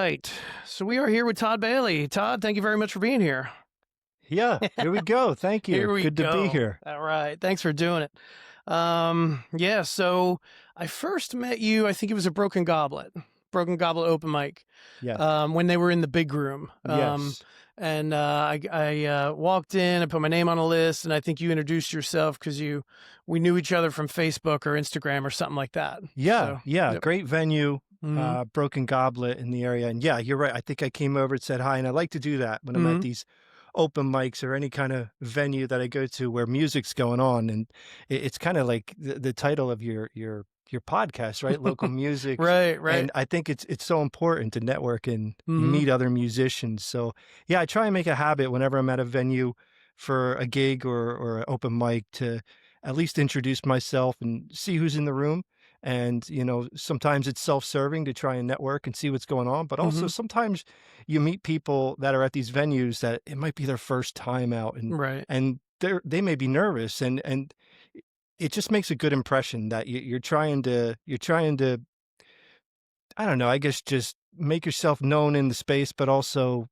right. So we are here with Todd Bailey. Todd, thank you very much for being here. Yeah, here we go. Thank you. Here we Good go. to be here. All right. Thanks for doing it. Yeah, so I first met you, I think it was a Broken Goblet open mic, Yes. when they were in the big room. Yes. And I walked in and put my name on a list, and I think you introduced yourself because we knew each other from Facebook or Instagram or something like that. Yeah. So, Yeah. yep. Great venue, Mhm. Broken Goblet in the area. And yeah, you're right. I think I came over and said hi. And I like to do that when I'm at these open mics or any kind of venue that I go to where music's going on. And it's kind of like the title of your podcast, right? Local music. Right. And I think it's so important to network and meet other musicians. So yeah, I try and make a habit whenever I'm at a venue for a gig or an open mic to at least introduce myself and see who's in the room. And, sometimes it's self-serving to try and network and see what's going on. But also sometimes you meet people that are at these venues that it might be their first time out Right. and they may be nervous and it just makes a good impression that you're trying to, I don't know, I guess just make yourself known in the space, but also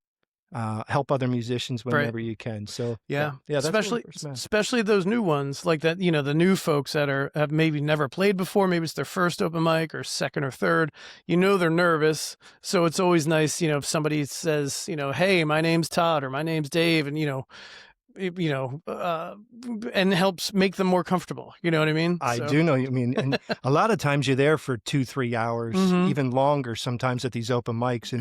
help other musicians whenever you can. So yeah, that's especially those new ones like that. The new folks that have maybe never played before. Maybe it's their first open mic or second or third. They're nervous, so it's always nice. If somebody says, "Hey, my name's Todd" or "My name's Dave," and and helps make them more comfortable. You know what I mean? I do know what you mean. And a lot of times you're there for 2-3 hours, even longer sometimes at these open mics.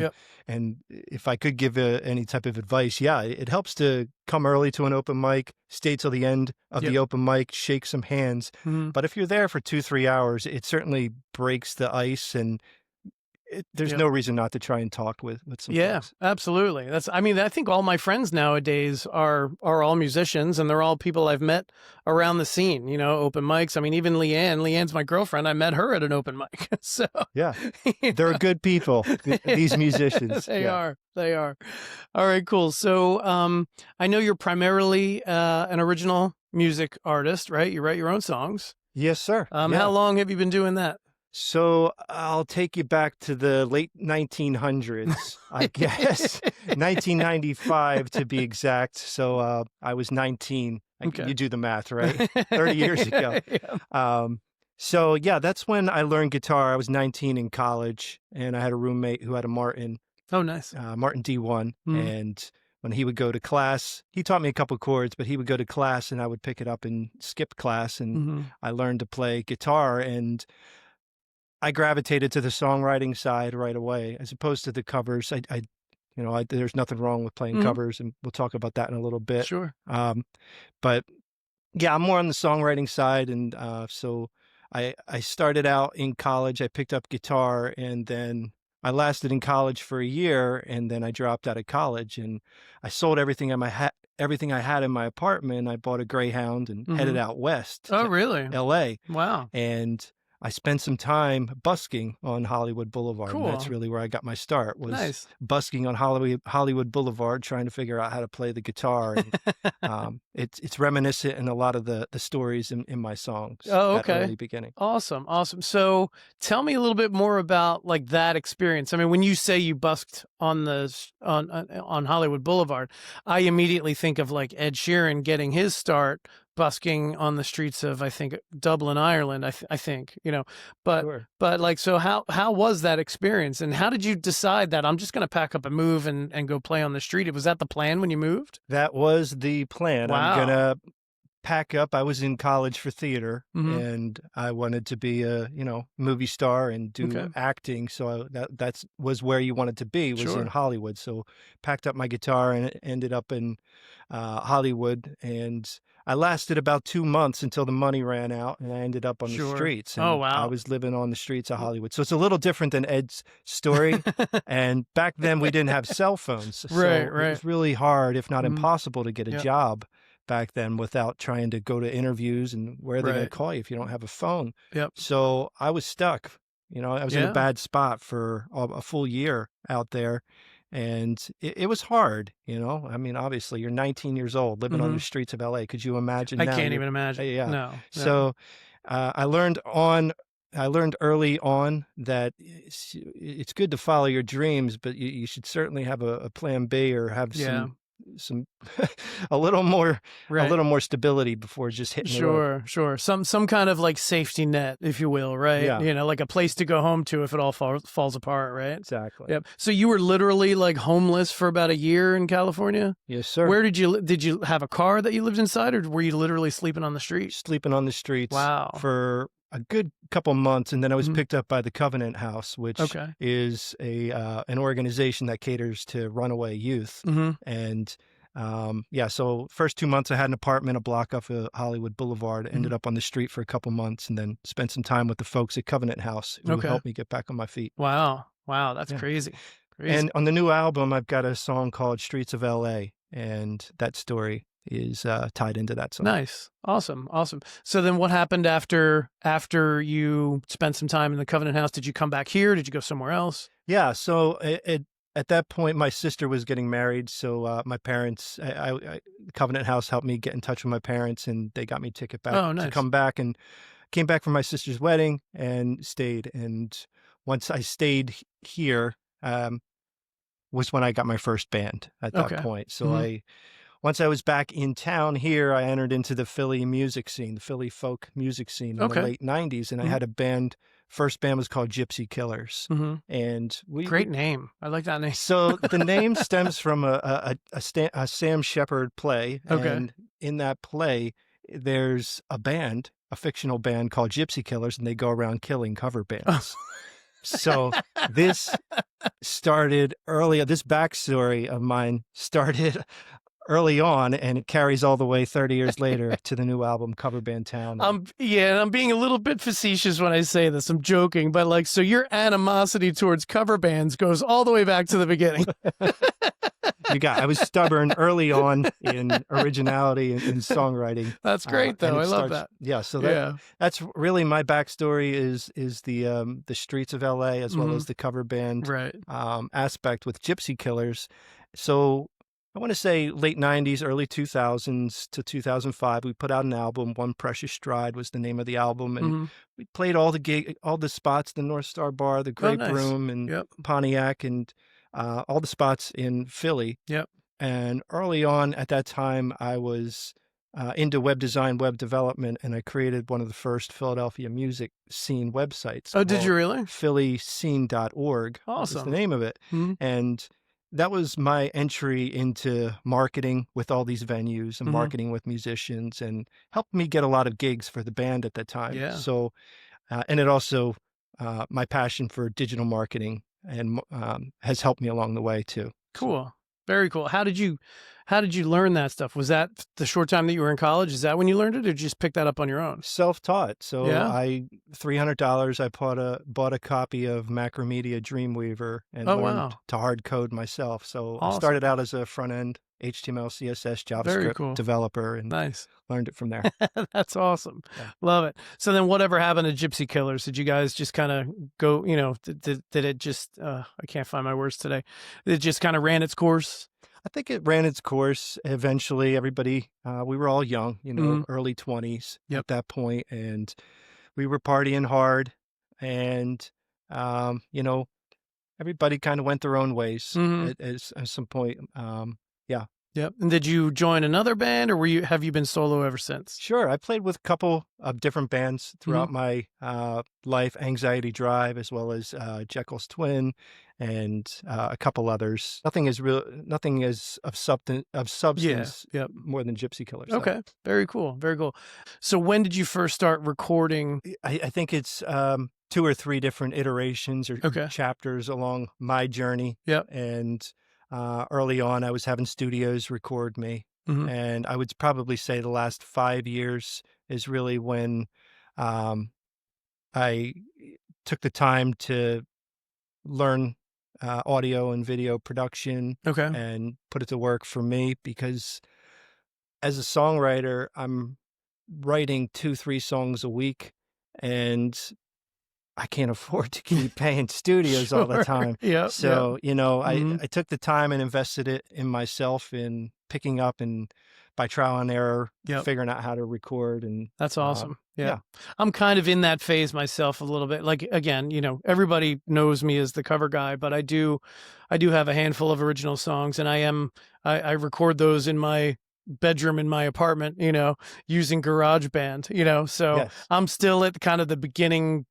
And if I could give any type of advice, it helps to come early to an open mic, stay till the end of the open mic, shake some hands. But if you're there for 2-3 hours, it certainly breaks the ice and there's no reason not to try and talk with some folks. Absolutely. I think all my friends nowadays are all musicians, and they're all people I've met around the scene, open mics. Even Leanne's my girlfriend. I met her at an open mic. So yeah, they're good people, these musicians. They are. All right, cool. So I know you're primarily an original music artist, right? You write your own songs. Yes, sir. How long have you been doing that? So I'll take you back to the late 1900s, I guess, 1995 to be exact. So I was 19. Okay. You do the math, right? 30 years ago. So yeah, that's when I learned guitar. I was 19 in college, and I had a roommate who had a Martin. Oh, nice. Martin D1. And when he would go to class, he taught me a couple chords, but he would go to class and I would pick it up and skip class. And I learned to play guitar, and I gravitated to the songwriting side right away, as opposed to the covers. There's nothing wrong with playing covers, and we'll talk about that in a little bit. Sure. But yeah, I'm more on the songwriting side. And so I started out in college. I picked up guitar, and then I lasted in college for a year, and then I dropped out of college, and I sold everything everything I had in my apartment. I bought a Greyhound and headed out west. Oh, really? LA. Wow. And I spent some time busking on Hollywood Boulevard. Cool. And that's really where I got my start, was nice. Busking on Hollywood Boulevard, trying to figure out how to play the guitar. And, it's reminiscent in a lot of the stories in my songs. Oh, okay. At early beginning. Awesome. So tell me a little bit more about like that experience. When you say you busked on on Hollywood Boulevard, I immediately think of like Ed Sheeran getting his start busking on the streets of, I think, Dublin, Ireland, I think, but, Sure. but like, so how was that experience, and how did you decide that I'm just going to pack up and move and go play on the street? Was that the plan when you moved? That was the plan. Wow. I'm going to pack up. I was in college for theater, and I wanted to be a, movie star and do acting. So that was where you wanted to be, was in Hollywood. So packed up my guitar and ended up in Hollywood, and I lasted about 2 months until the money ran out, and I ended up on the streets. And oh, wow. I was living on the streets of Hollywood. So it's a little different than Ed's story. And back then we didn't have cell phones. So it was really hard, if not impossible, to get a job back then without trying to go to interviews, and where are they going to call you if you don't have a phone? So I was stuck. I was in a bad spot for a full year out there. And it was hard, obviously you're 19 years old living on the streets of LA. Could you imagine? I can't even imagine. Yeah. No. So I learned on I learned early on that it's good to follow your dreams, but you should certainly have a plan B or have Yeah. some a little more Right. stability before just hitting the road. Sure. Some kind of like safety net, if you will, right? Yeah, You know, like a place to go home to if it all falls apart, right? exactly. Yep. So you were literally like homeless for about a year in California? Yes, sir. Where did you have a car that you lived inside, or were you literally sleeping on the street? Sleeping on the streets Wow. for a good couple months, and then I was Mhm. picked up by the Covenant House, which Okay. is an organization that caters to runaway youth. Mhm. And yeah, so first 2 months I had an apartment a block off of Hollywood Boulevard. Ended Mhm. up on the street for a couple months, and then spent some time with the folks at Covenant House who Okay. helped me get back on my feet. Wow. That's Yeah. crazy. Crazy. And on the new album, I've got a song called Streets of LA, and that story is tied into that song. Nice. Awesome. So then what happened after you spent some time in the Covenant House? Did you come back here? Did you go somewhere else? Yeah, so at that point, my sister was getting married, so my parents, Covenant House helped me get in touch with my parents, and they got me a ticket back Oh, to nice. come back, and came back for my sister's wedding and stayed. And once I stayed here, was when I got my first band at that Okay. point. So Mhm. once I was back in town here, I entered into the Philly music scene, the Philly folk music scene in the Okay. late 90s. And I Mhm. had a band, first band was called Gypsy Killers. Mhm. And Great name. I like that name. so the name stems from a Sam Shepard play. Okay. And in that play, there's a band, a fictional band called Gypsy Killers, and they go around killing cover bands. So this started early. This backstory of mine started early on, and it carries all the way 30 years later to the new album, Cover Band Town. I'm being a little bit facetious when I say this. I'm joking, but like, so your animosity towards cover bands goes all the way back to the beginning. I was stubborn early on in originality and in songwriting. That's great, though. I love that. Yeah, so Yeah. that's really my backstory is the streets of LA as well as the cover band Right. aspect with Gypsy Killers. So I want to say late 90s, early 2000s to 2005, we put out an album. One Precious Stride was the name of the album. And we played all the spots, the North Star Bar, the Grape nice. Room, and Pontiac, and all the spots in Philly. Yep. And early on at that time, I was into web design, web development, and I created one of the first Philadelphia music scene websites. Oh, did you really? PhillyScene.org. Awesome. Was the name of it. Mhm. And that was my entry into marketing with all these venues and marketing with musicians, and helped me get a lot of gigs for the band at that time. Yeah. So, and it also, my passion for digital marketing and has helped me along the way too. Cool. Very cool. How did you learn that stuff? Was that the short time that you were in college? Is that when you learned it, or did you just pick that up on your own? Self-taught. So Yeah? $300, I bought a copy of Macromedia Dreamweaver and Oh, learned wow. to hard code myself. So I Awesome. started out as a front-end HTML, CSS, Very JavaScript cool. developer, and Nice. learned it from there. That's awesome. Yeah. Love it. So then whatever happened to Gypsy Killers? Did you guys just kind of go, did it just, I can't find my words today. It just kind of ran its course? I think it ran its course. Eventually, everybody, we were all young, early 20s at that point, and we were partying hard, and, everybody kind of went their own ways at some point. Yeah. Yep. And did you join another band, or have you been solo ever since? Sure. I played with a couple of different bands throughout my life, Anxiety Drive, as well as Jekyll's Twin, and a couple others. Nothing is of substance more than Gypsy Killers. Okay. Very cool. Very cool. So when did you first start recording? I think it's 2 or 3 different iterations or chapters along my journey. Yep. And early on, I was having studios record me. And I would probably say the last 5 years is really when I took the time to learn audio and video production and put it to work for me, because as a songwriter, I'm writing 2-3 songs a week, and I can't afford to keep paying studios all the time. So, I took the time and invested it in myself, in picking up and by trial and error, Yep. figuring out how to record. And that's awesome. yeah. I'm kind of in that phase myself a little bit. Like, again, you know, everybody knows me as the cover guy, but I do have a handful of original songs, and I record those in my bedroom in my apartment, you know, using GarageBand, you know, so Yes. I'm still at kind of the beginning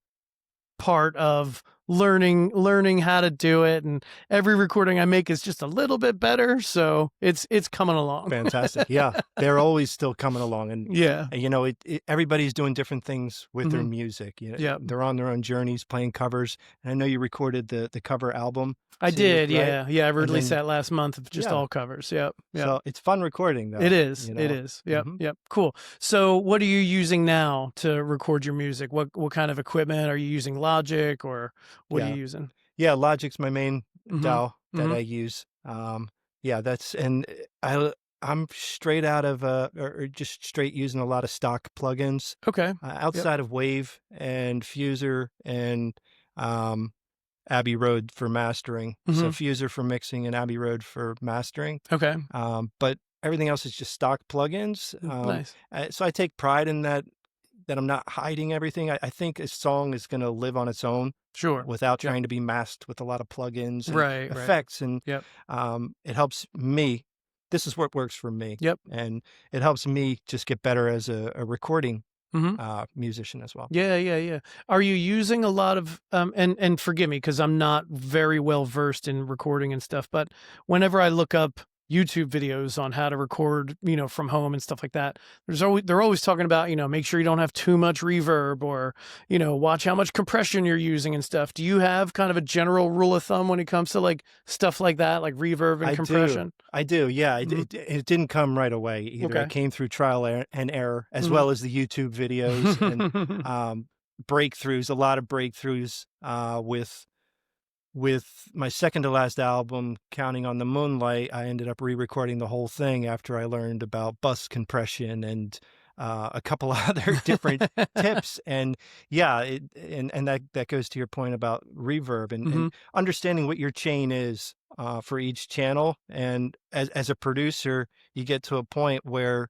part of learning how to do it, and every recording I make is just a little bit better, so it's coming along. Fantastic. Yeah, they're always still coming along, and you know, everybody's doing different things with their music. You know, they're on their own journeys, playing covers. And I know you recorded the cover album. I did, right? yeah. I released that last month of just all covers. Yep. So it's fun recording, though. It is. You know? It is. Yep. Yep. Cool. So, what are you using now to record your music? What kind of equipment are you using? Logic, or what are you using? Yeah, Logic's my main DAW that I use. And I'm straight out of or just straight using a lot of stock plugins. Okay. Outside of Wave and Fuser and Abbey Road for mastering. So Fuser for mixing and Abbey Road for mastering. Okay. But everything else is just stock plugins. Nice. So I take pride in that I'm not hiding everything. I think a song is going to live on its own. Sure. Without trying to be masked with a lot of plugins and effects. And it helps me. This is what works for me. Yep. And it helps me just get better as a recording musician as well. Yeah. Are you using a lot of, and forgive me, because I'm not very well versed in recording and stuff, but whenever I look up YouTube videos on how to record, you know, from home and stuff like that, they're always talking about, you know, make sure you don't have too much reverb, or, you know, watch how much compression you're using and stuff. Do you have kind of a general rule of thumb when it comes to like stuff like that, like reverb and compression? I do. Yeah. It didn't come right with either. Okay. It came through trial and error, as well as the YouTube videos and breakthroughs, a lot of breakthroughs with my second to last album, Counting on the Moonlight. I ended up re-recording the whole thing after I learned about bus compression and a couple other different tips. And that goes to your point about reverb and understanding what your chain is for each channel. And as a producer, you get to a point where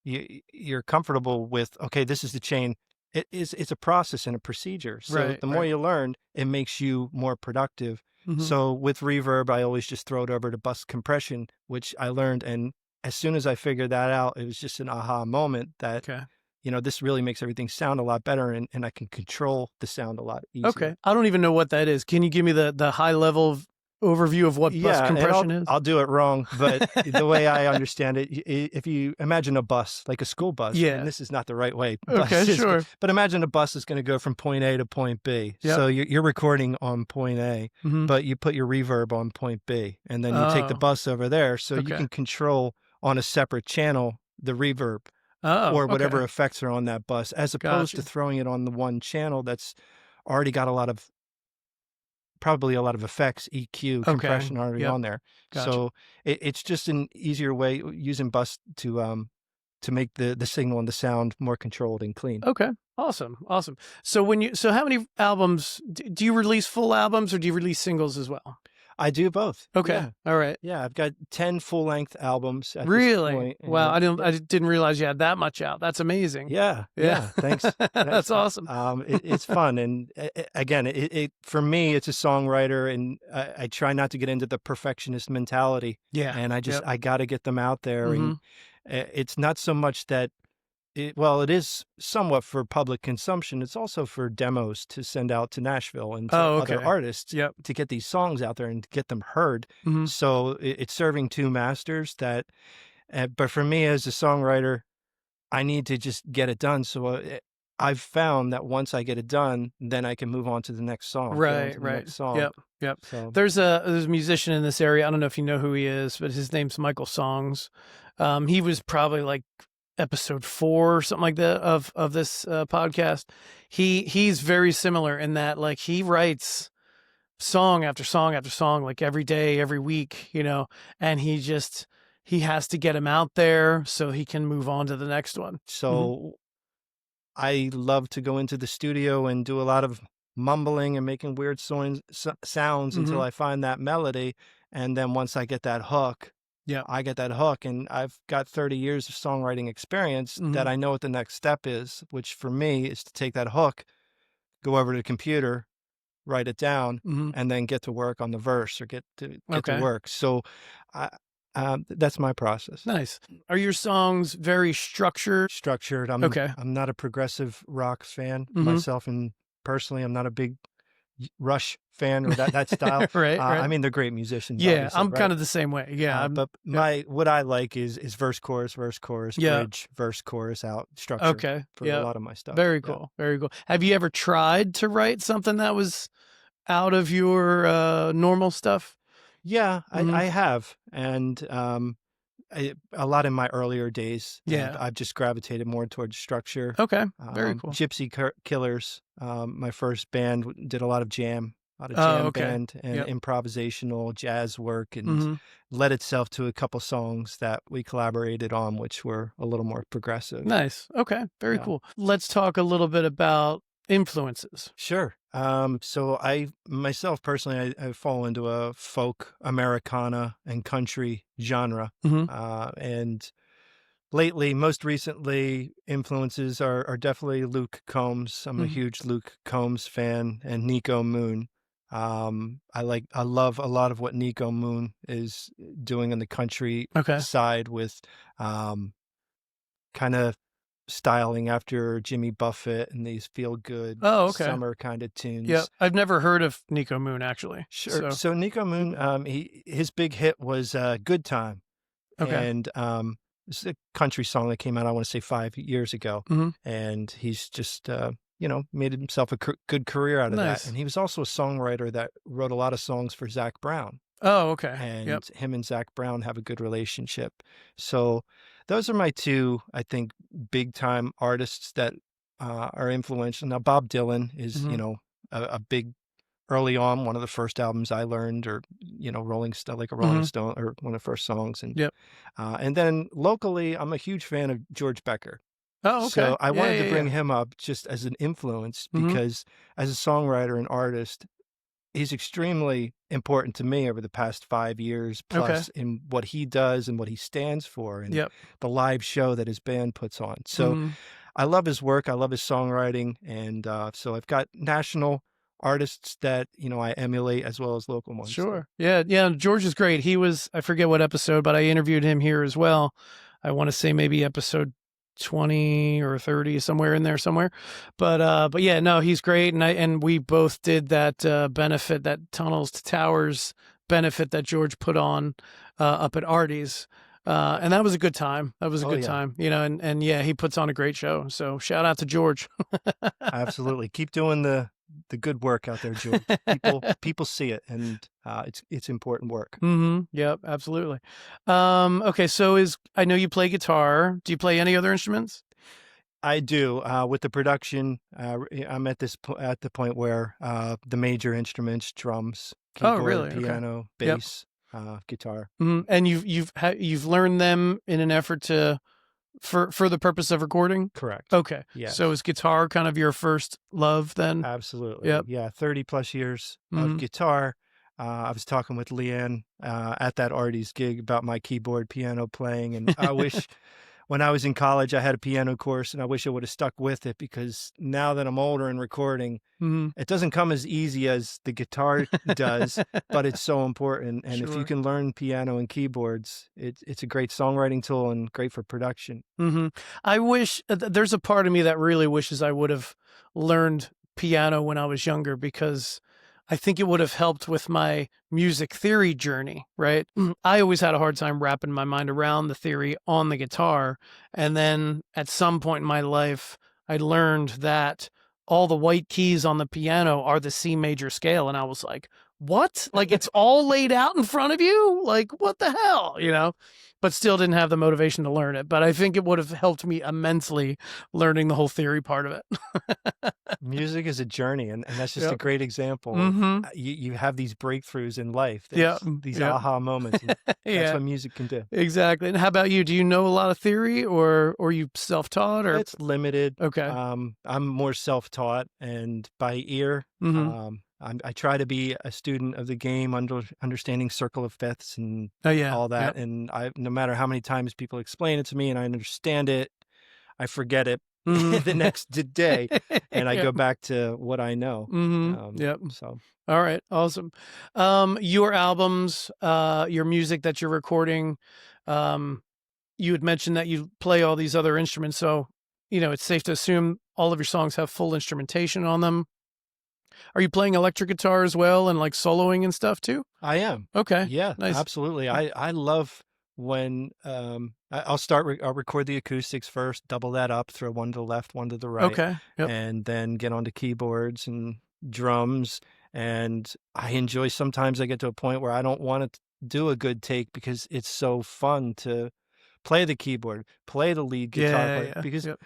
you're comfortable with, okay, this is the chain. It's a process and a procedure. So the more you learn, it makes you more productive. So with reverb, I always just throw it over to bus compression, which I learned. And as soon as I figured that out, it was just an aha moment that, you know, this really makes everything sound a lot better, and I can control the sound a lot easier. Okay. I don't even know what that is. Can you give me the high level overview of what bus compression is? I'll do it wrong, but the way I understand it, if you imagine a bus, like a school bus, and this is not the right way. Sure. But imagine a bus is going to go from point A to point B. Yep. So you're recording on point A, but you put your reverb on point B, and then you take the bus over there, so you can control on a separate channel the reverb or whatever effects are on that bus, as opposed to throwing it on the one channel that's already got probably a lot of effects, EQ, compression already on there. So it's just an easier way using bus to make the signal and the sound more controlled and clean. Okay. Awesome. So how many albums do you release? Full albums, or do you release singles as well? I do both. Okay. Yeah. All right. Yeah, I've got 10 full-length albums at really? this point. Wow, I didn't realize you had that much out. That's amazing. Yeah. Thanks. That's awesome. It's fun, and again, it for me, it's a songwriter, and I try not to get into the perfectionist mentality. Yeah. And I got to get them out there, and it's not so much that. It is somewhat for public consumption. It's also for demos to send out to Nashville and to other artists to get these songs out there and to get them heard. So it's serving two masters that, but for me as a songwriter, I need to just get it done. So I've found that once I get it done, then I can move on to the next song. Right. Next song. Yep. So. There's a musician in this area. I don't know if you know who he is, but his name's Michael Songs. He was probably like episode 4 or something like that of this podcast. He's very similar in that, like, he writes song after song after song, like every day, every week, you know, and he has to get him out there so he can move on to the next one. So I love to go into the studio and do a lot of mumbling and making weird sounds until I find that melody. And then once I get that hook, Yeah. I get that hook, and I've got 30 years of songwriting experience that I know what the next step is, which for me is to take that hook, go over to the computer, write it down, and then get to work on the verse or get to work. So I, that's my process. Nice. Are your songs very structured? Structured. I'm not a progressive rock fan myself, and personally, I'm not a big Rush fan or that style. Right. I mean, they're great musicians. Yeah, I'm right? kind of the same way. Yeah, but what I like is verse, chorus, bridge, verse, chorus, out structure for a lot of my stuff. Very cool. Very cool. Have you ever tried to write something that was out of your normal stuff? Yeah, I have, and a lot in my earlier days. I've just gravitated more towards structure. Okay, very cool. Gypsy Killers, my first band, did a lot of jam. A lot of jam band and improvisational jazz work, and led itself to a couple songs that we collaborated on, which were a little more progressive. Nice. Okay. Very cool. Let's talk a little bit about influences. Sure. So I myself personally, I fall into a folk, Americana, and country genre. And lately, most recently, influences are definitely Luke Combs. I'm a huge Luke Combs fan, and Nico Moon. I love a lot of what Nico Moon is doing on the country side with kind of styling after Jimmy Buffett and these feel good summer kind of tunes. Yeah, I've never heard of Nico Moon actually. Sure. So Nico Moon, his big hit was Good Time. And it's a country song that came out, I want to say 5 years ago. And he's just made himself a good career out of that. And he was also a songwriter that wrote a lot of songs for Zach Brown. Oh, okay. And him and Zach Brown have a good relationship. So those are my two, I think, big time artists that are influential. Now, Bob Dylan is, a big, early on, one of the first albums I learned, or, Rolling Stone, like a Rolling Stone, or one of the first songs. And then locally, I'm a huge fan of George Becker. Oh, okay. So I wanted to bring him up just as an influence, because as a songwriter and artist, he's extremely important to me over the past 5 years plus in what he does and what he stands for, and the live show that his band puts on. So I love his work. I love his songwriting. And so I've got national artists that, I emulate, as well as local ones. Sure. Yeah. George is great. He was, I forget what episode, but I interviewed him here as well. I want to say maybe episode 20 or 30, somewhere in there somewhere. But yeah, no, he's great. And we both did that benefit, that Tunnels to Towers benefit that George put on up at Artie's. And that was a good time. That was a good time, and yeah, he puts on a great show. So shout out to George. Absolutely. Keep doing the good work out there, George. People see it, and it's important work. Yep, absolutely. Okay, so I know you play guitar. Do you play any other instruments? I do. With the production, I'm at the point where the major instruments, drums, keyboard, piano, bass, guitar. And you've learned them in an effort for the purpose of recording? Correct. Okay. Yeah. So is guitar kind of your first love then? Absolutely. Yep. Yeah. 30 plus years of guitar. I was talking with Leanne at that Artie's gig about my keyboard piano playing, and I wish when I was in college I had a piano course, and I wish I would have stuck with it, because now that I'm older and recording, it doesn't come as easy as the guitar does, but it's so important. And if you can learn piano and keyboards, it's a great songwriting tool and great for production. I wish there's a part of me that really wishes I would have learned piano when I was younger, because I think it would have helped with my music theory journey, right? I always had a hard time wrapping my mind around the theory on the guitar. And then at some point in my life, I learned that all the white keys on the piano are the C major scale. And I was like, what? Like, it's all laid out in front of you? Like, what the hell? But still didn't have the motivation to learn it. But I think it would have helped me immensely learning the whole theory part of it. Music is a journey, and that's just a great example. You have these breakthroughs in life, these aha moments. That's what music can do. Exactly. And how about you? Do you know a lot of theory, or you self-taught? Or it's limited. Okay. I'm more self-taught and by ear. I try to be a student of the game, understanding circle of fifths and Oh yeah. all that. Yep. And no matter how many times people explain it to me and I understand it, I forget it the next day, and I Yep. go back to what I know. Yep. So. All right. Awesome. Your albums, your music that you're recording, you had mentioned that you play all these other instruments. So, it's safe to assume all of your songs have full instrumentation on them. Are you playing electric guitar as well and like soloing and stuff too? I am. Okay. Yeah, Nice. absolutely. I love when I'll record the acoustics first, double that up, throw one to the left, one to the right, Okay. Yep. and then get onto keyboards and drums. And I enjoy, sometimes I get to a point where I don't want to do a good take because it's so fun to play the keyboard, play the lead guitar part, Yeah. because Yep.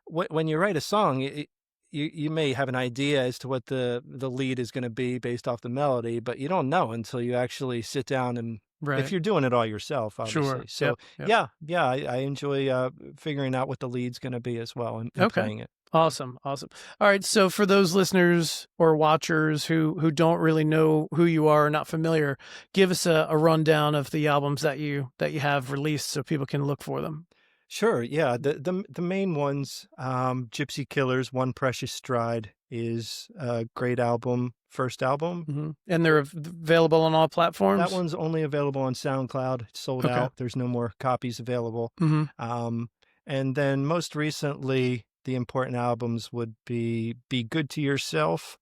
when you write a song, you may have an idea as to what the lead is going to be based off the melody, but you don't know until you actually sit down and Right. if you're doing it all yourself, obviously. Sure. So Yep. yeah, I enjoy figuring out what the lead's going to be as well and playing it. Awesome. All right. So for those listeners or watchers who don't really know who you are or not familiar, give us a rundown of the albums that you have released so people can look for them. Sure. Yeah. The main ones, Gypsy Killers, One Precious Stride is a great album, first album. And they're available on all platforms? That one's only available on SoundCloud. It's sold out. There's no more copies available. And then most recently, the important albums would be Good to Yourself,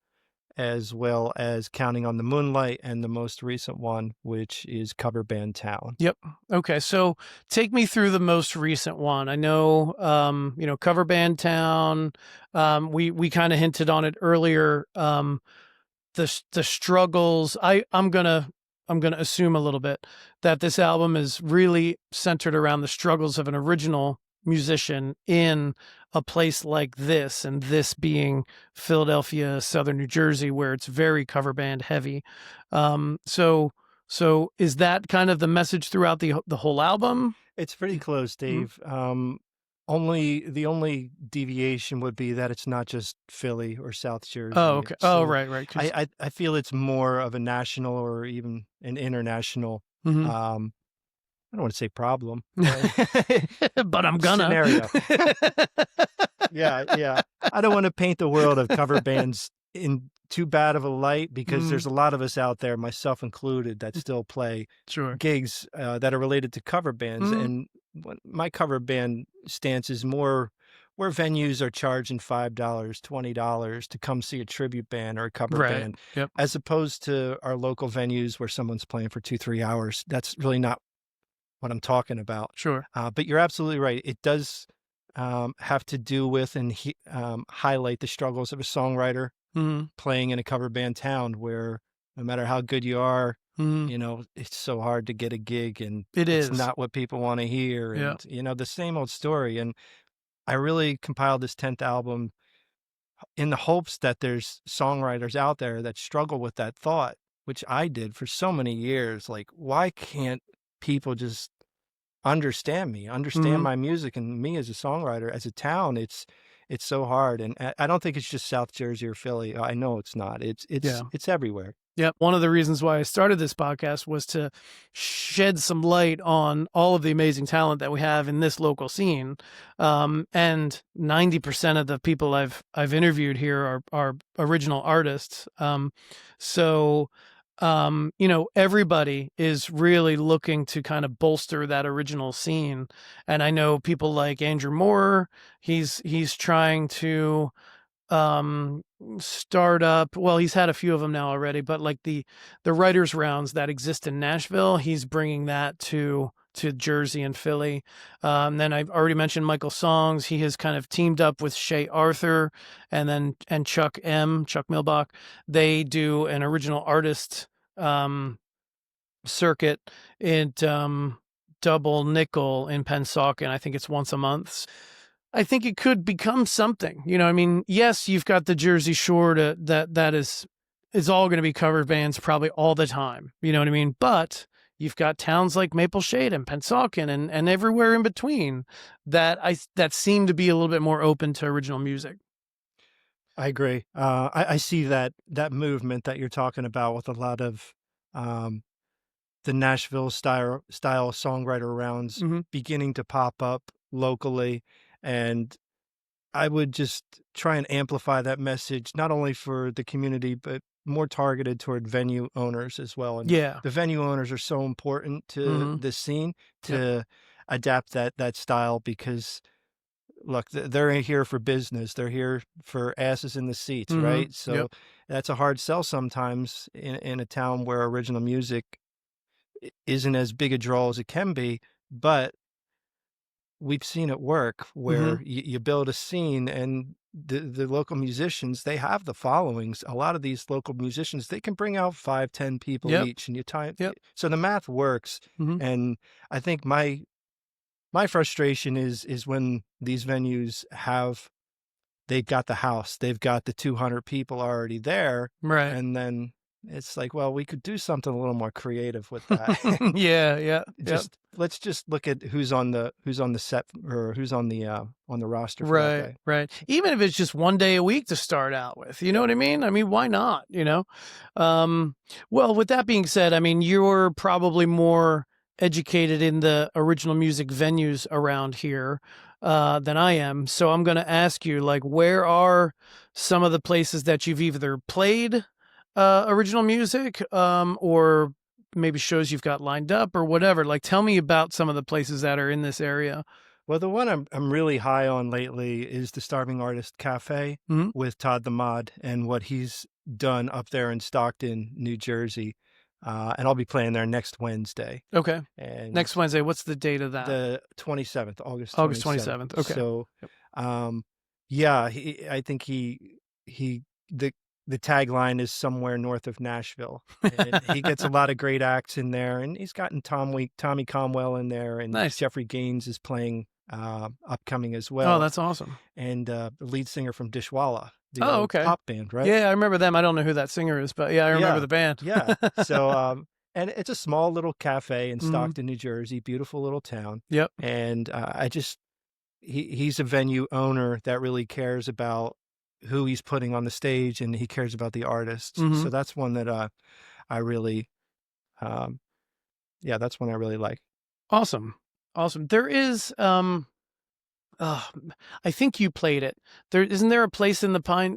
as well as Counting on the Moonlight, and the most recent one, which is Cover Band Town. Yep. Okay. So take me through the most recent one. I know, Cover Band Town. We kind of hinted on it earlier. The struggles. I'm gonna assume a little bit that this album is really centered around the struggles of an original musician in a place like this, and this being Philadelphia, Southern New Jersey, where it's very cover band heavy. So is that kind of the message throughout the whole album? It's pretty close, Dave. The only deviation would be that it's not just Philly or South Jersey. Oh, okay. So right. I feel it's more of a national or even an international I don't want to say problem, but I'm gonna scenario. Yeah. I don't want to paint the world of cover bands in too bad of a light, because there's a lot of us out there, myself included, that still play gigs that are related to cover bands. And my cover band stance is more where venues are charging $5, $20 to come see a tribute band or a cover band, as opposed to our local venues where someone's playing for 2-3 hours. That's really not what I'm talking about. But you're absolutely right. It does have to do with and highlight the struggles of a songwriter playing in a cover band town, where no matter how good you are, it's so hard to get a gig, and it's not what people want to hear. And, the same old story. And I really compiled this 10th album in the hopes that there's songwriters out there that struggle with that thought, which I did for so many years. Like, why can't people just understand me, understand my music and me as a songwriter? As a town, it's so hard. And I don't think it's just South Jersey or Philly. I know it's not. It's everywhere. Yep. One of the reasons why I started this podcast was to shed some light on all of the amazing talent that we have in this local scene. And 90% of the people I've interviewed here are original artists. So everybody is really looking to kind of bolster that original scene. And I know people like Andrew Moore, he's trying to start up, well, he's had a few of them now already, but like the writers rounds that exist in Nashville, he's bringing that to Jersey and Philly. Then I've already mentioned Michael Songs. He has kind of teamed up with Shay Arthur and Chuck Milbach. They do an original artist circuit at Double Nickel in Pennsauken. I think it's once a month. I think it could become something. I mean, yes, you've got the Jersey Shore that is all going to be cover bands probably all the time. You know what I mean? But you've got towns like Maple Shade and Pennsauken and everywhere in between that seem to be a little bit more open to original music. I agree. I see that movement that you're talking about with a lot of um, the Nashville style songwriter rounds beginning to pop up locally, and I would just try and amplify that message, not only for the community, but more targeted toward venue owners as well. And Yeah. the venue owners are so important to the scene to adapt that style, because look, they're here for business. They're here for asses in the seats, right? So that's a hard sell sometimes in a town where original music isn't as big a draw as it can be, but we've seen it work where you build a scene, and the local musicians, they have the followings. A lot of these local musicians, they can bring out 5-10 people each, and so the math works. And I think my frustration is when these venues they've got the house, they've got the 200 people already there, right? And then it's like, well, we could do something a little more creative with that. Let's just look at who's on the set, or who's on the roster for that day. Right. Even if it's just one day a week to start out with, you know what I mean? I mean, why not? Well, with that being said, I mean, you're probably more educated in the original music venues around here than I am. So I'm going to ask you, like, where are some of the places that you've either played original music or maybe shows you've got lined up or whatever? Like, tell me about some of the places that are in this area. Well, the one I'm really high on lately is the Starving Artist Cafe with Todd the Mod, and what he's done up there in Stockton, New Jersey. And I'll be playing there next Wednesday. Okay. And next Wednesday, what's the date of that? The 27th, August 27th. Okay. So, yeah, I think the tagline is somewhere north of Nashville. And he gets a lot of great acts in there, and he's gotten Tommy Conwell in there, and Jeffrey Gaines is playing upcoming as well. Oh, that's awesome. And the lead singer from Dishwalla. Okay. Pop band, right? Yeah, I remember them. I don't know who that singer is, but yeah, I remember the band. Yeah. So, and it's a small little cafe in Stockton, New Jersey, beautiful little town. Yep. And he's a venue owner that really cares about who he's putting on the stage, and he cares about the artists. So that's one that I really, that's one I really like. Awesome. There is, I think you played it. Isn't there a place in the Pine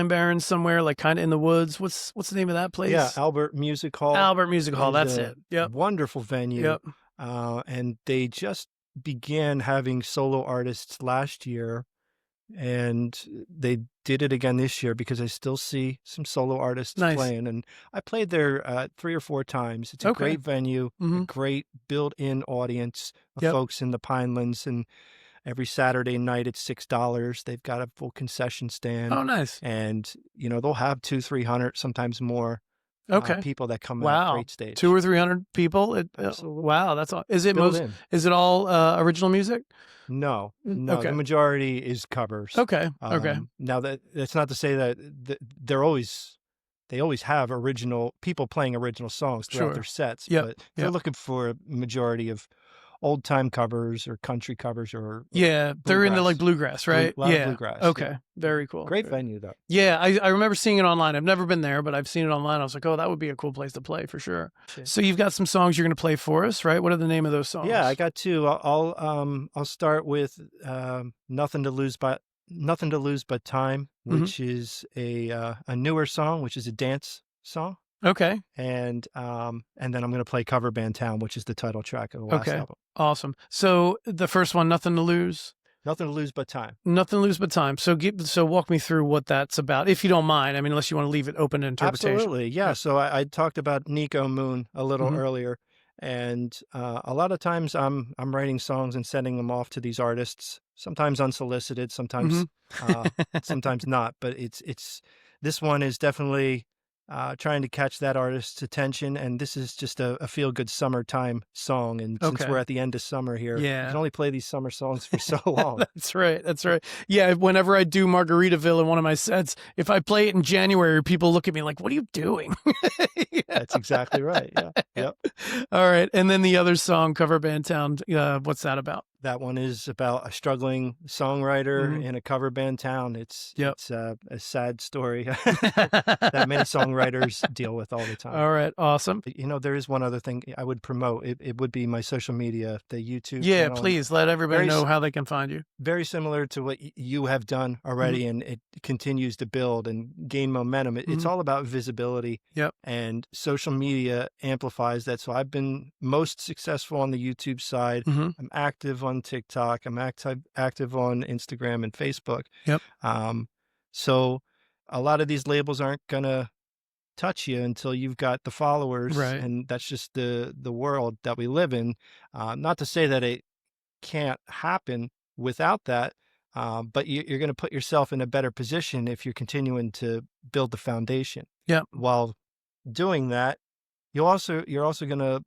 Barrens somewhere, like kind of in the woods? What's the name of that place? Yeah, Albert Music Hall. Albert Music Hall. That's it. Yep. Wonderful venue. Yep. And they just began having solo artists last year, and they did it again this year because I still see some solo artists playing. And I played there 3 or 4 times. It's a great venue, a great built-in audience of folks in the Pinelands, and every Saturday night it's $6. They've got a full concession stand. Oh, nice. And, they'll have 200-300, sometimes more people that come wow. out. Great stage. 200 or 300 people? Wow, that's all. Is it all original music? No. The majority is covers. Okay. Now that's not to say that they always have original people playing original songs throughout their sets, but they're looking for a majority of old time covers or country covers or they're in the like bluegrass, right? A lot of bluegrass. Okay, very cool. Great venue though. Yeah, I remember seeing it online. I've never been there, but I've seen it online. I was like, oh, that would be a cool place to play for sure. So you've got some songs you're going to play for us, right? What are the name of those songs? Yeah, I got 2. I'll start with Nothing to Lose But Time, which is a newer song, which is a dance song. Okay. And then I'm going to play Cover Band Town, which is the title track of the last album. Awesome. So the first one, Nothing to Lose. Nothing to Lose But Time. Nothing to Lose But Time. So walk me through what that's about, if you don't mind. I mean, unless you want to leave it open to interpretation. Absolutely. Yeah. So I talked about Nico Moon a little earlier, and a lot of times I'm writing songs and sending them off to these artists, sometimes unsolicited, sometimes sometimes not. But it's this one is definitely trying to catch that artist's attention, and this is just a feel-good summertime song. And since we're at the end of summer here, you can only play these summer songs for so long. That's right. Yeah, whenever I do Margaritaville in one of my sets, if I play it in January, people look at me like, what are you doing? That's exactly right. Yeah. Yep. All right. And then the other song, Cover Band Town, what's that about? That one is about a struggling songwriter in a cover band town. It's a sad story that many songwriters deal with all the time. All right, awesome. You know, there is one other thing I would promote. It would be my social media, the YouTube Yeah, channel. please let everybody know how they can find you. Very similar to what you have done already, and it continues to build and gain momentum. It's all about visibility, and social media amplifies that. So I've been most successful on the YouTube side. I'm active on TikTok. I'm active on Instagram and Facebook. So a lot of these labels aren't gonna touch you until you've got the followers, and that's just the world that we live in. Not to say that it can't happen without that, but you're going to put yourself in a better position if you're continuing to build the foundation. While doing that, you're also going to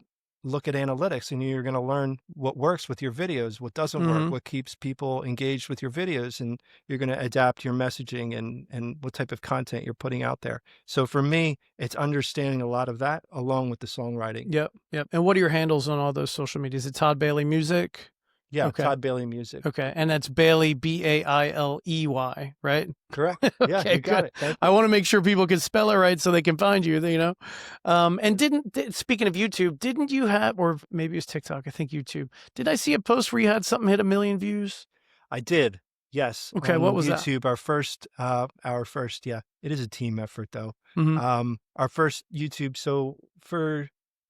look at analytics, and you're going to learn what works with your videos, what doesn't work, what keeps people engaged with your videos, and you're going to adapt your messaging and what type of content you're putting out there. So for me, it's understanding a lot of that along with the songwriting. And what are your handles on all those social media? Is it Todd Bailey Music? Yeah, Todd Bailey Music. Okay, and that's Bailey, Bailey, right? Correct. Yeah, okay, you got it. I want to make sure people can spell it right so they can find you, you know? And speaking of YouTube, didn't you have, or maybe it's TikTok, I think YouTube, did I see a post where you had something hit 1 million views? I did, yes. Okay, what was YouTube, that? Our first, it is a team effort though. Our first YouTube, so for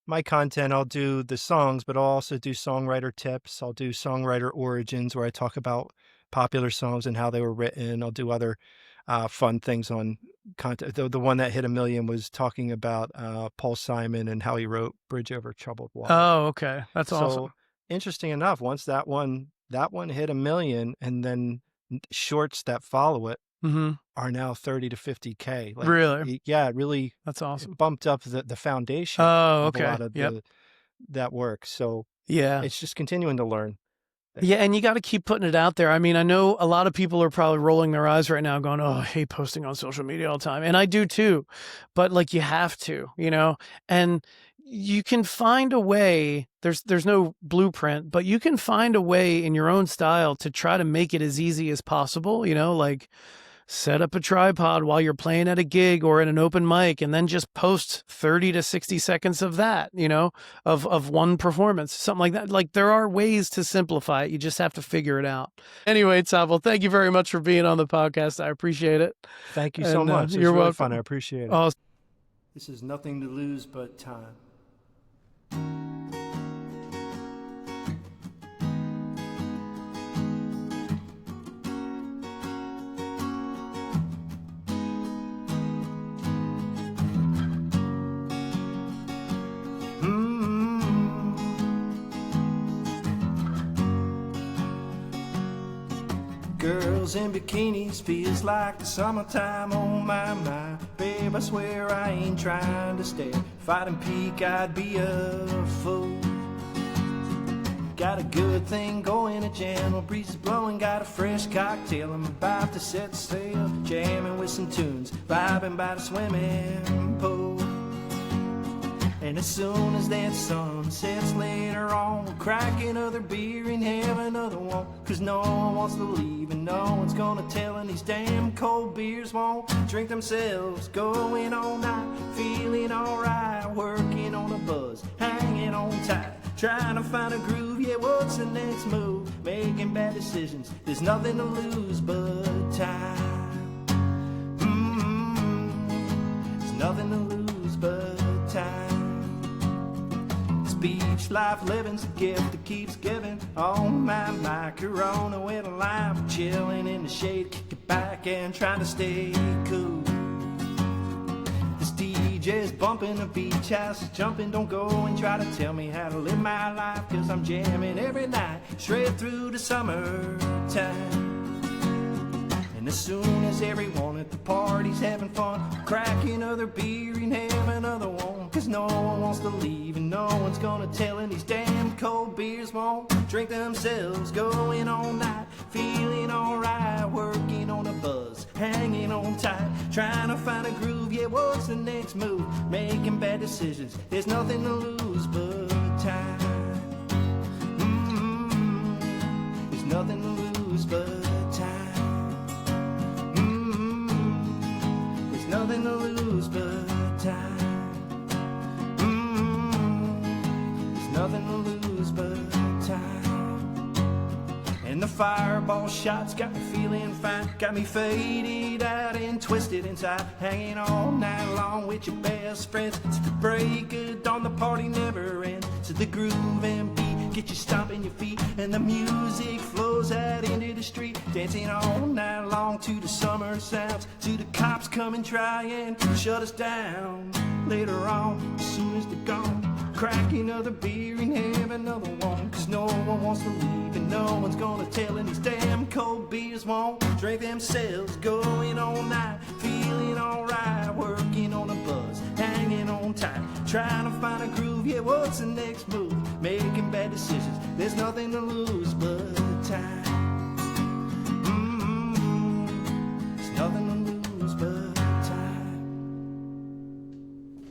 my content, I'll do the songs, but I'll also do songwriter tips. I'll do songwriter origins where I talk about popular songs and how they were written. I'll do other fun things on content. The one that hit 1 million was talking about Paul Simon and how he wrote Bridge Over Troubled Water. Oh, okay. That's awesome. So interesting enough, once that one hit 1 million, and then shorts that follow it are now 30 to 50K. Like, really? Yeah, really. That's awesome. Bumped up the foundation. Of a lot of that work. So it's just continuing to learn. Yeah, and you got to keep putting it out there. I mean, I know a lot of people are probably rolling their eyes right now going, oh, I hate posting on social media all the time. And I do too. But like, you have to, you know, and you can find a way. There's no blueprint, but you can find a way in your own style to try to make it as easy as possible, you know, like set up a tripod while you're playing at a gig or at an open mic, and then just post 30 to 60 seconds of that, you know, of one performance, something like that. Like, there are ways to simplify it. You just have to figure it out. Anyway, Todd, well, thank you very much for being on the podcast. I appreciate it. Thank you so much. You're really welcome. Fun. I appreciate it. Oh. This is nothing to lose but time. Girls in bikinis feels like the summertime, oh my, my. Babe, I swear I ain't trying to stare. If I didn't peek, I'd be a fool. Got a good thing going, a gentle breeze is blowing. Got a fresh cocktail, I'm about to set sail. Jamming with some tunes, vibing by the swimming pool. And as soon as that sun sets later on, we'll crack another beer and have another one. Cause no one wants to leave and no one's gonna tell. And these damn cold beers won't drink themselves. Going all night, feeling alright. Working on a buzz, hanging on tight. Trying to find a groove, yeah, what's the next move? Making bad decisions, there's nothing to lose but time. There's nothing to lose but time. Beach life living's a gift that keeps giving. Oh my, my, Corona with a lime. Chilling in the shade, kick it back and trying to stay cool. This DJ's bumping, the beach house is jumping. Don't go and try to tell me how to live my life, cause I'm jamming every night, straight through the summertime. And as soon as everyone at the party's having fun, crack another beer and have another one. Cause no one wants to leave and no one's gonna tell. And these damn cold beers won't drink themselves. Going all night, feeling alright. Working on a buzz, hanging on tight. Trying to find a groove, yeah, what's the next move? Making bad decisions, there's nothing to lose but time. nothing to lose but time. And the fireball shots got me feeling fine, got me faded out and twisted inside, hanging all night long with your best friends. To the break of dawn, the party never ends. To the groove and beat, get you stomping your feet, and the music flows out into the street, dancing all night long to the summer sounds, to the cops come and try and shut us down. Later on, as soon as they're gone, crack another beer and have another one, 'cause no one wants to leave and no one's gonna tell, and these damn cold beers won't drink themselves. Going all night, feeling alright, working on a buzz, hanging on tight, trying to find a groove. Yeah, what's the next move? Making bad decisions, there's nothing to lose but time. There's nothing to lose but time.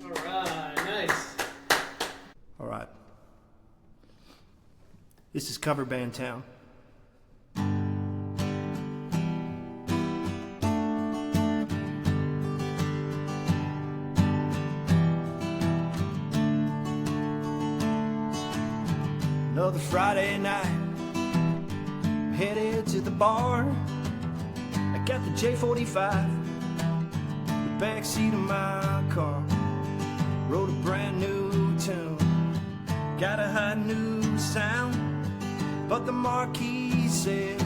All right, nice. All right. This is Cover Band Town. Another Friday night, headed to the bar. I got the J45, the backseat of my car. Wrote a brand new tune, got a hot new sound, but the marquee says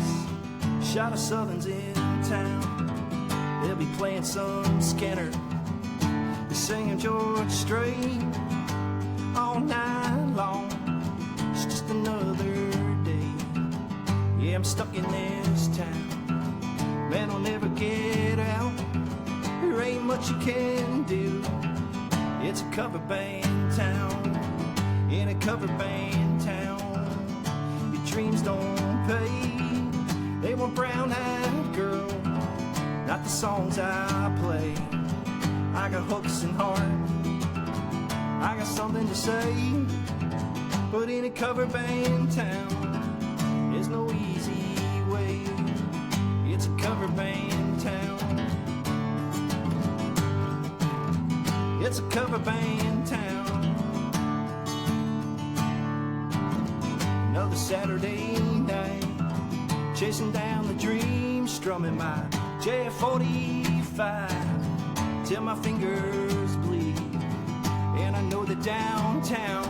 shot of Southerns in town. They'll be playing some Skinner, they're singing George Strait all night long. It's just another day, yeah, I'm stuck in this town. Man, I'll never get out, there ain't much you can do. It's a cover band town, in a cover band town. Your dreams don't pay, they want brown-eyed girl, not the songs I play. I got hooks and heart, I got something to say, but in a cover band town, there's no easy way. It's a cover band town. It's a cover band town. Another Saturday night, chasing down the dream, strumming my J45 till my fingers bleed. And I know that downtown,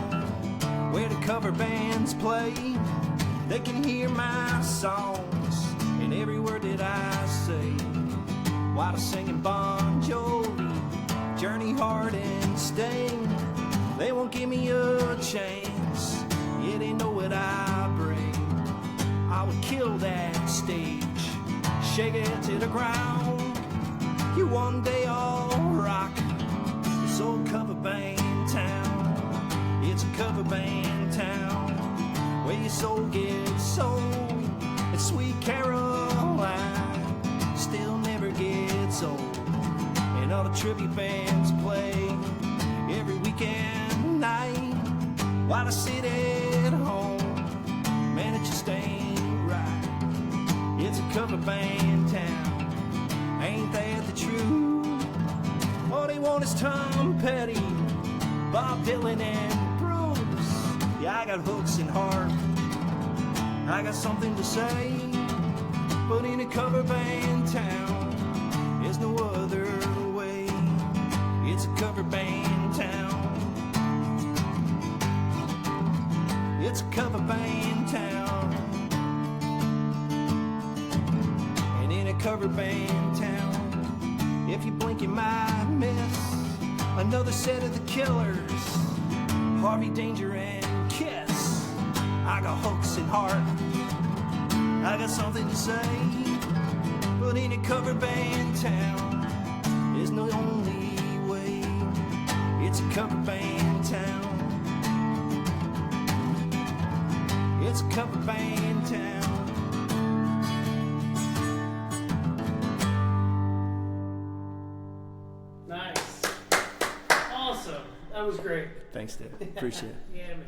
where the cover bands play, they can hear my songs and every word that I say, while I'm singing Bon Jovi, Journey, Hard and Sting. They won't give me a chance, yeah, they know what I bring. I would kill that stage, shake it to the ground. You one day I'll rock this old cover band town. It's a cover band town, where your soul gets sold. It's sweet Caroline, still never gets old. And all the tribute bands play every weekend night, while I sit at home, man, it just ain't right. It's a cover band town, ain't that the truth? All they want is Tom Petty, Bob Dylan and Bruce. Yeah, I got hooks and heart, I got something to say, but in a cover band town, there's no other way. It's a cover band town. It's a cover band town. And in a cover band town, if you blink you might miss another set of the Killers, Harvey, Danger and Kiss. I got hooks and heart, I got something to say, but in a cover band town, there's no only way. It's a cover band town. It's a cover band town. Nice. Awesome. That was great. Thanks, Dave. Appreciate it. Yeah, man.